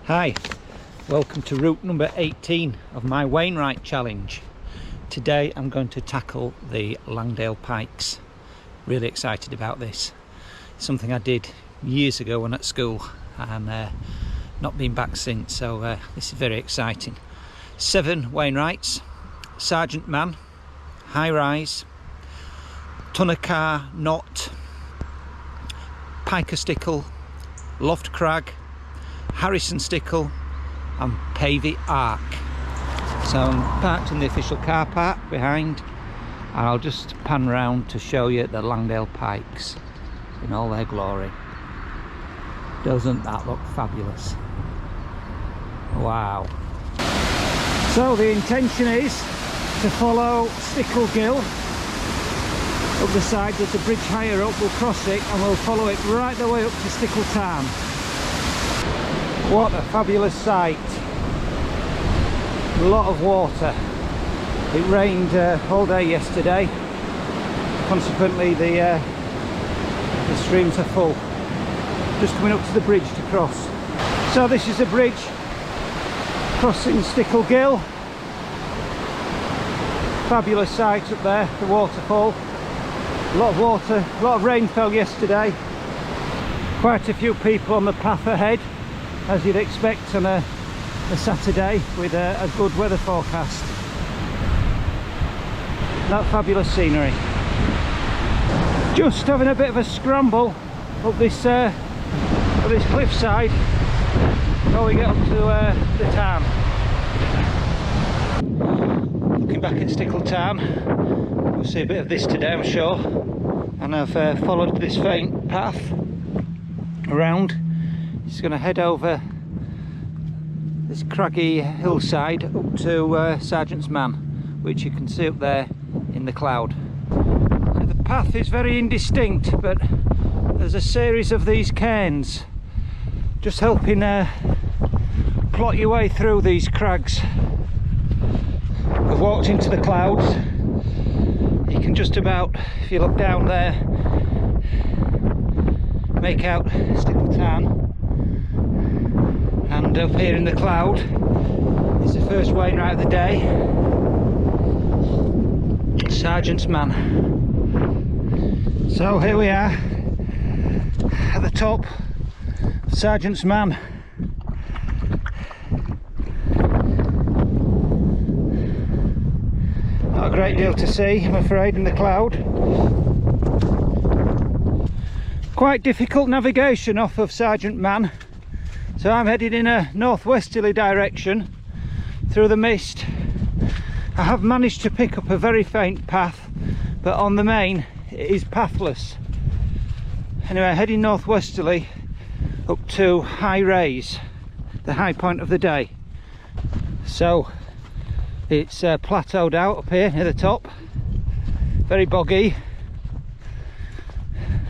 Hi, welcome to route number 18 of my Wainwright challenge. Today I'm going to tackle the Langdale pikes. Really excited about this. Something I did years ago when at school and not been back since, so this is very exciting. 7 Wainwrights, Sergeant Man, High Rise, Tunnacar Knot, Piker Stickle, Loft Crag, Harrison Stickle and Pavey Arc. So I'm parked in the official car park behind, and I'll just pan round to show you the Langdale pikes in all their glory. Doesn't that look fabulous? Wow. So the intention is to follow Stickle Gill up the side. There's a bridge higher up, we'll cross it and we'll follow it right the way up to Stickle Tarn. What a fabulous sight. A lot of water. It rained all day yesterday, consequently the streams are full. Just coming up to the bridge to cross. So this is a bridge crossing Stickle Gill. Fabulous sight up there, the waterfall. A lot of water, a lot of rain fell yesterday. Quite a few people on the path ahead, as you'd expect on a Saturday with a good weather forecast. That fabulous scenery. Just having a bit of a scramble up this cliffside before we get up to the town. Looking back at Stickle Tarn, we'll see a bit of this today, I'm sure. And I've followed this faint path around. Just going to head over this craggy hillside up to Sergeant's Man, which you can see up there in the cloud. So the path is very indistinct, but there's a series of these cairns just helping plot your way through these crags. I've walked into the clouds. You can just about, if you look down there, make out Stickle Tarn. And up here in the cloud is the first Wainwright of the day, Sergeant's Man. So here we are at the top of Sergeant's Man. Not a great deal to see, I'm afraid, in the cloud. Quite difficult navigation off of Sergeant Man. So I'm headed in a northwesterly direction through the mist. I have managed to pick up a very faint path, but on the main it is pathless. Anyway, heading northwesterly up to High Raise, the high point of the day. So it's plateaued out up here near the top, very boggy.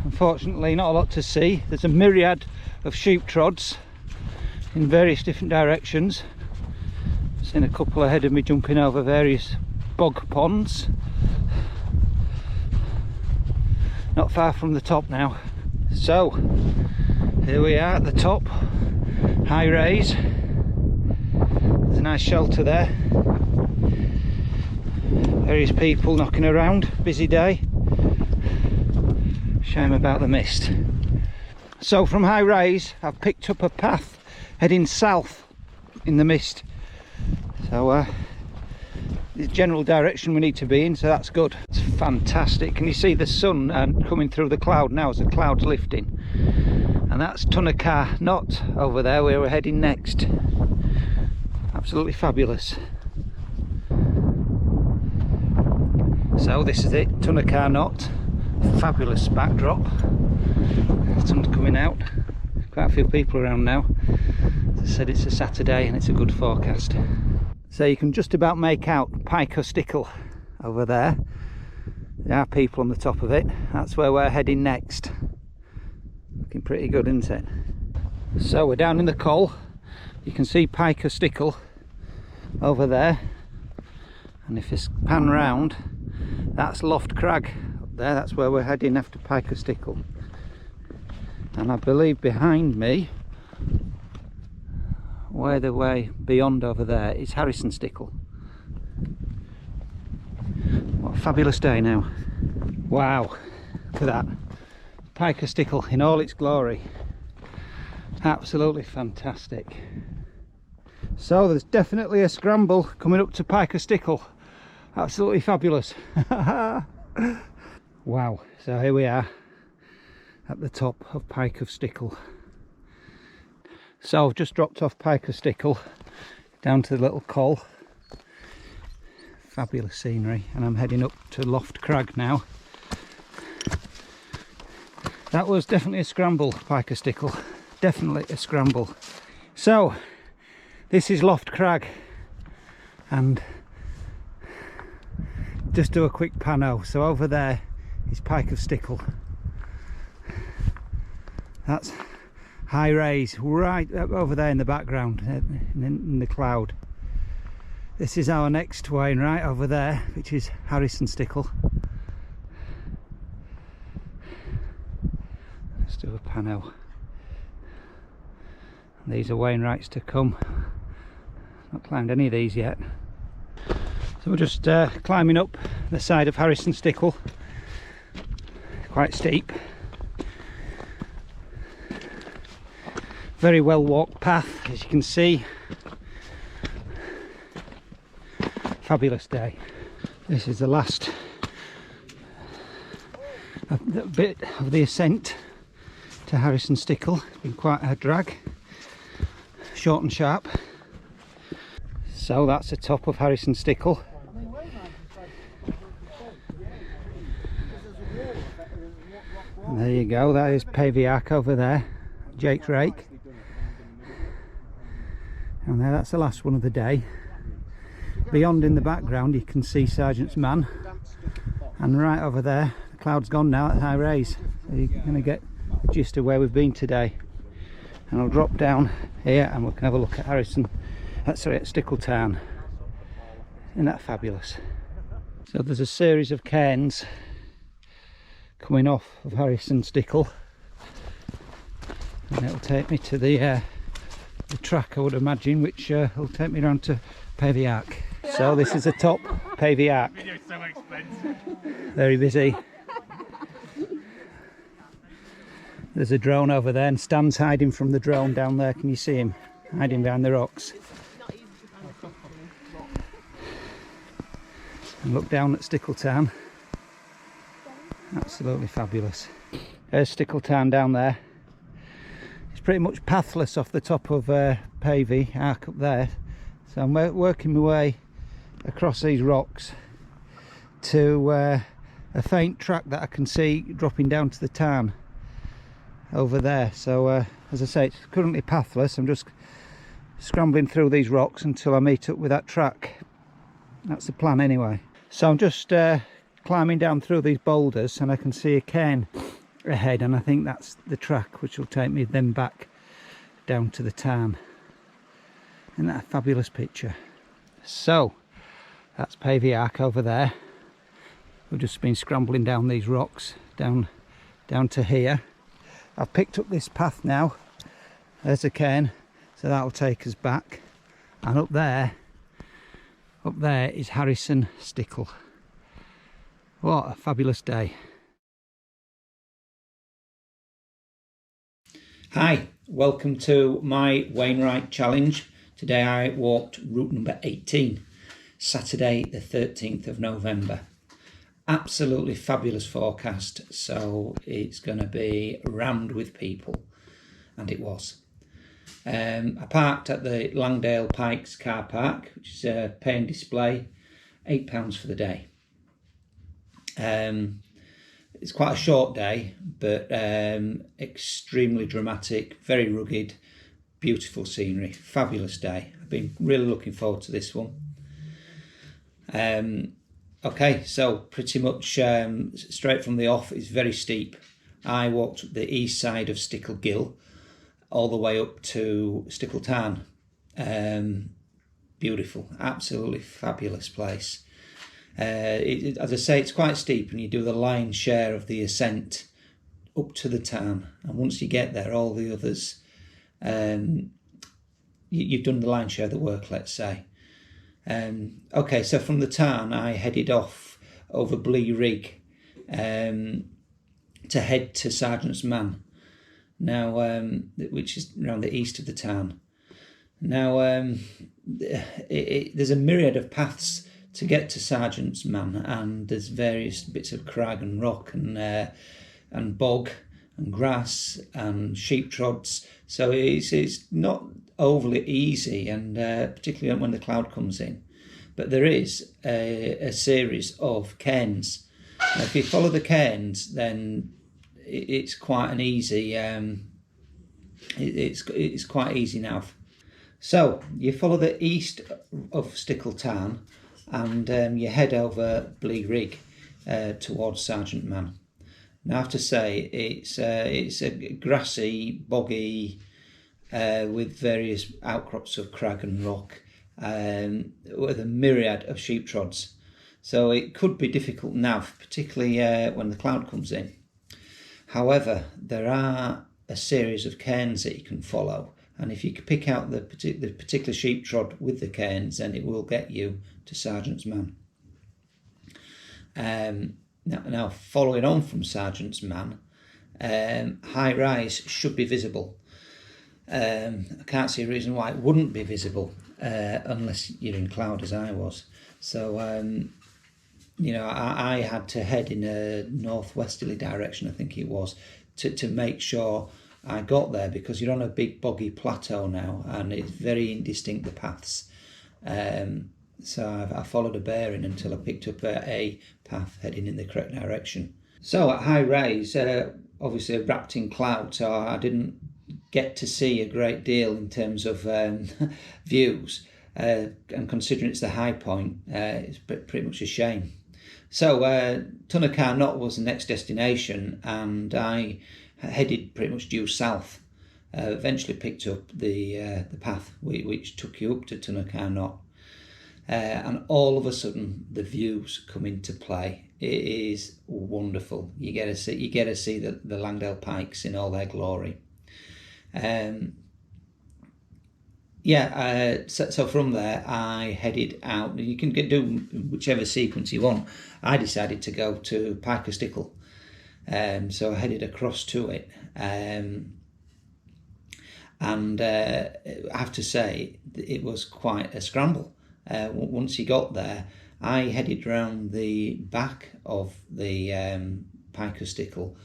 Unfortunately not a lot to see. There's a myriad of sheep trods in various different directions. I've seen a couple ahead of me jumping over various bog ponds. Not far from the top now. So here we are at the top, High Raise. There's a nice shelter there. Various people knocking around, busy day. Shame about the mist. So from High Raise I've picked up a path heading south in the mist, so the general direction we need to be in, so that's good. It's fantastic. Can you see the sun coming through the cloud now as the cloud's lifting? And that's Tunnacar Knot over there where we're heading next. Absolutely fabulous. So this is it, Tunnacar Knot. Fabulous backdrop. Sun's coming out. Quite a few people around now. As I said, it's a Saturday and it's a good forecast. So you can just about make out Piker Stickle over there. There are people on the top of it. That's where we're heading next. Looking pretty good, isn't it? So we're down in the Col. You can see Piker Stickle over there. And if you pan round, that's Loft Crag up there. That's where we're heading after Piker Stickle. And I believe behind me way beyond over there is Harrison Stickle. What a fabulous day now. Wow, look at that. Pike of Stickle in all its glory. Absolutely fantastic. So there's definitely a scramble coming up to Pike of Stickle. Absolutely fabulous. Wow, so here we are at the top of Pike of Stickle. So I've just dropped off Pike of Stickle down to the little col. Fabulous scenery, and I'm heading up to Loft Crag now. That was definitely a scramble, Pike of Stickle. Definitely a scramble. So this is Loft Crag, and just do a quick pano. So over there is Pike of Stickle. That's High Raise right up over there in the background, in the cloud. This is our next Wainwright over there, which is Harrison Stickle. Let's do a pano. These are Wainwrights to come. Not climbed any of these yet. So we're just climbing up the side of Harrison Stickle. Quite steep. Very well walked path, as you can see. Fabulous day. This is the last bit of the ascent to Harrison Stickle. It's been quite a drag. Short and sharp. So that's the top of Harrison Stickle. And there you go, that is Paviark over there, Jake's Rake. And there, that's the last one of the day. Beyond in the background you can see Sergeant's Man, and right over there the cloud's gone now at High Raise, so you're going to get the gist of where we've been today. And I'll drop down here and we can have a look at at Stickle Town. Isn't that fabulous? So there's a series of cairns coming off of Harrison Stickle, and it'll take me to the track, I would imagine, which will take me around to Paviark. So this is the top, Paviark. Very busy. There's a drone over there, and Stan's hiding from the drone down there. Can you see him? Hiding behind the rocks. And look down at Stickle Town. Absolutely fabulous. There's Stickle Town down there. It's pretty much pathless off the top of Paviark up there. So I'm working my way across these rocks to a faint track that I can see dropping down to the tarn over there. So as I say, it's currently pathless. I'm just scrambling through these rocks until I meet up with that track. That's the plan anyway. So I'm just climbing down through these boulders, and I can see a cairn ahead, and I think that's the track which will take me then back down to the tarn. Isn't that a fabulous picture? So that's Paviark over there. We've just been scrambling down these rocks down to here. I've picked up this path now. There's a cairn, so that'll take us back. And up there is Harrison Stickle. What a fabulous day. Hi, welcome to my Wainwright challenge. Today I walked route number 18, Saturday the 13th of November. Absolutely fabulous forecast, so it's going to be rammed with people, and it was. I parked at the Langdale Pikes car park, which is a pay and display, £8 for the day. It's quite a short day, but extremely dramatic, very rugged, beautiful scenery, fabulous day. I've been really looking forward to this one. Okay, so pretty much straight from the off, it's very steep. I walked the east side of Stickle Gill all the way up to Stickle Tarn. Beautiful, absolutely fabulous place. As I say, it's quite steep, and you do the lion's share of the ascent up to the tarn, and once you get there, all the others you've done the lion's share of the work, let's say. Okay, so from the Tarn I headed off over Blee Rig to head to Sergeant's Man, now, which is around the east of the Tarn. Now, there's a myriad of paths to get to Sergeant's Man, and there's various bits of crag and rock and bog and grass and sheep trods, so it's not overly easy, and particularly when the cloud comes in. But there is a series of cairns. Now, if you follow the cairns, then it's quite an easy. It's quite easy now. So you follow the east of Stickle Tarn, and you head over Blee Rig towards Sergeant Man. Now, I have to say it's a grassy, boggy, with various outcrops of crag and rock, with a myriad of sheep trods. So it could be difficult now, particularly when the cloud comes in. However, there are a series of cairns that you can follow, and if you can pick out the particular sheep trod with the cairns, then it will get you to Sergeant's Man. Now, following on from Sergeant's Man, high rise should be visible. I can't see a reason why it wouldn't be visible, unless you're in cloud as I was. So, I had to head in a northwesterly direction, I think it was, to make sure I got there, because you're on a big boggy plateau now, and it's very indistinct, the paths. So I followed a bearing until I picked up a path heading in the correct direction. So at high rise, obviously wrapped in cloud, so I didn't get to see a great deal in terms of views, and considering it's the high point, it's pretty much a shame. So Tunnacar Knot was the next destination, and I headed pretty much due south. Eventually picked up the path which took you up to Tunnacar Knot. And all of a sudden the views come into play. It is wonderful. You get to see the Langdale Pikes in all their glory. So from there I headed out. You can do whichever sequence you want. I decided to go to Piker Stickle, so I headed across to it. And I have to say it was quite a scramble. Once you got there, I headed round the back of the Piker Stickle,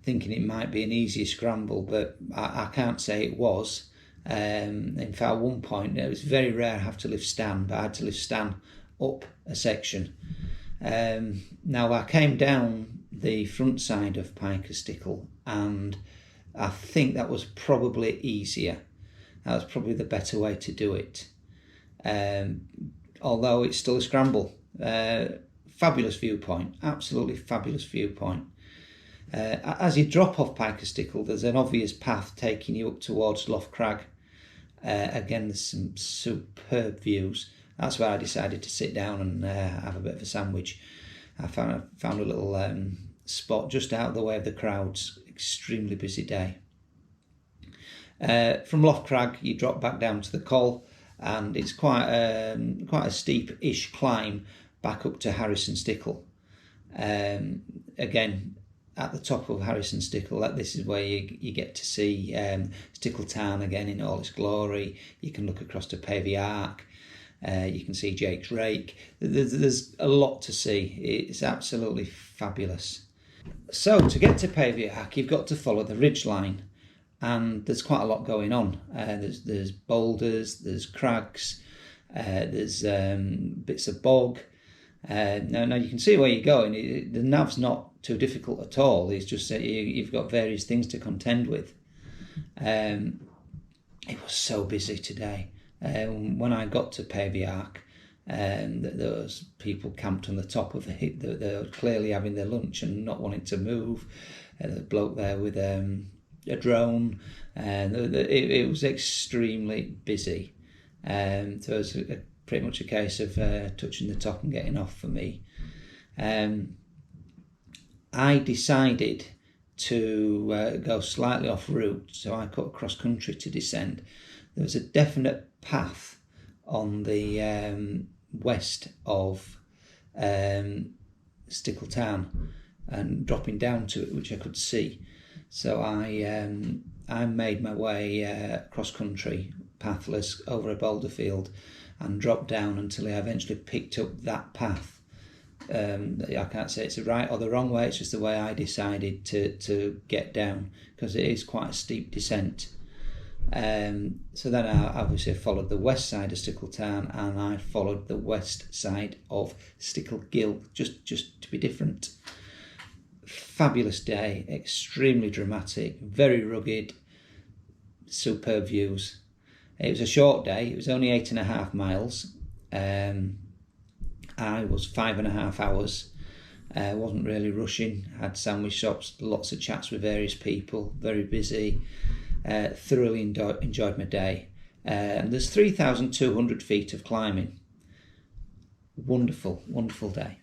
thinking it might be an easier scramble, but I can't say it was. In fact, at one point, it was very rare I have to lift Stan, but I had to lift Stan up a section. Now, I came down the front side of Piker Stickle, and I think that was probably easier. That was probably the better way to do it. Although it's still a scramble. Fabulous viewpoint, absolutely fabulous viewpoint. As you drop off Piker Stickle, there's an obvious path taking you up towards Loft Crag. Again, there's some superb views. That's where I decided to sit down and have a bit of a sandwich. I found a little spot just out of the way of the crowds. Extremely busy day. From Loft Crag, you drop back down to the Col, and it's quite a steep-ish climb back up to Harrison Stickle. Again, at the top of Harrison Stickle, this is where you get to see Stickle Town again in all its glory. You can look across to Pavey Ark. You can see Jake's Rake. There's a lot to see. It's absolutely fabulous. So to get to Pavey Ark, you've got to follow the ridge line, and there's quite a lot going on. There's boulders, there's crags, there's bits of bog. Now you can see where you're going. The nav's not too difficult at all. It's just that you've got various things to contend with. It was so busy today. When I got to Pavey Ark, there was people camped on the top of it. They were clearly having their lunch and not wanting to move. The bloke there with a drone, and it was extremely busy. So it was pretty much a case of touching the top and getting off for me. I decided to go slightly off route, so I cut across country to descend. There was a definite path on the west of Stickle Town and dropping down to it, which I could see. So I made my way across country, pathless, over a boulder field, and dropped down until I eventually picked up that path. I can't say it's the right or the wrong way, it's just the way I decided to get down, because it is quite a steep descent. So then I obviously followed the west side of Stickle Town, and I followed the west side of Stickle Gill, just to be different. Fabulous day, extremely dramatic, very rugged, superb views. It was a short day, it was only 8.5 miles. I was 5.5 hours. Wasn't really rushing, had sandwich shops, lots of chats with various people, very busy. Thoroughly enjoyed my day. And there's 3,200 feet of climbing. Wonderful, wonderful day.